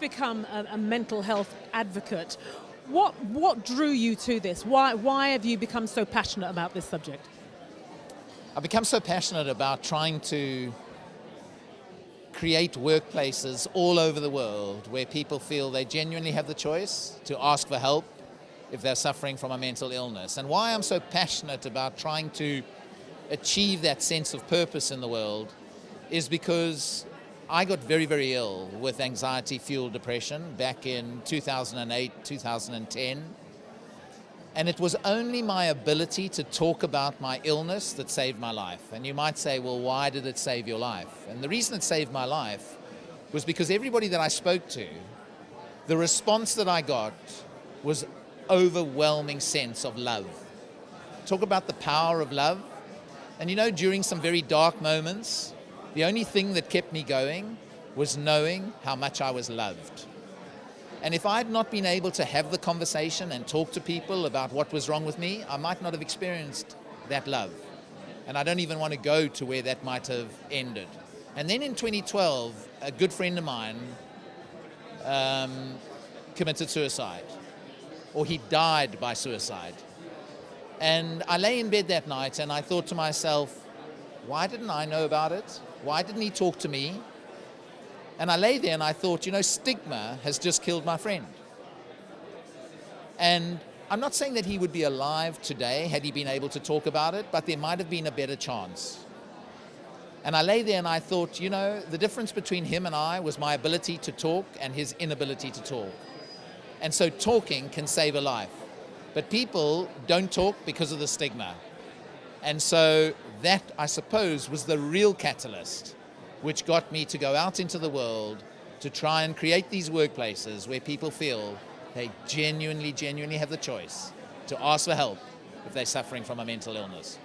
become a mental health advocate. What drew you to this? Why have you become so passionate about this subject? I've become so passionate about trying to create workplaces all over the world where people feel they genuinely have the choice to ask for help if they're suffering from a mental illness. And why I'm so passionate about trying to achieve that sense of purpose in the world is because I got very, very ill with anxiety-fueled depression back in 2008, 2010. And it was only my ability to talk about my illness that saved my life. And you might say, well, why did it save your life? And the reason it saved my life was because everybody that I spoke to, the response that I got was overwhelming sense of love. Talk about the power of love. And you know, during some very dark moments, the only thing that kept me going was knowing how much I was loved. And if I had not been able to have the conversation and talk to people about what was wrong with me, I might not have experienced that love. And I don't even want to go to where that might have ended. And then in 2012, a good friend of mine committed suicide, or he died by suicide. And I lay in bed that night and I thought to myself, why didn't I know about it? Why didn't he talk to me? And I lay there and I thought, you know, stigma has just killed my friend. And I'm not saying that he would be alive today had he been able to talk about it, but there might have been a better chance. And I lay there and I thought, you know, the difference between him and I was my ability to talk and his inability to talk. And so talking can save a life. But people don't talk because of the stigma. And so that, I suppose, was the real catalyst which got me to go out into the world to try and create these workplaces where people feel they genuinely have the choice to ask for help if they're suffering from a mental illness.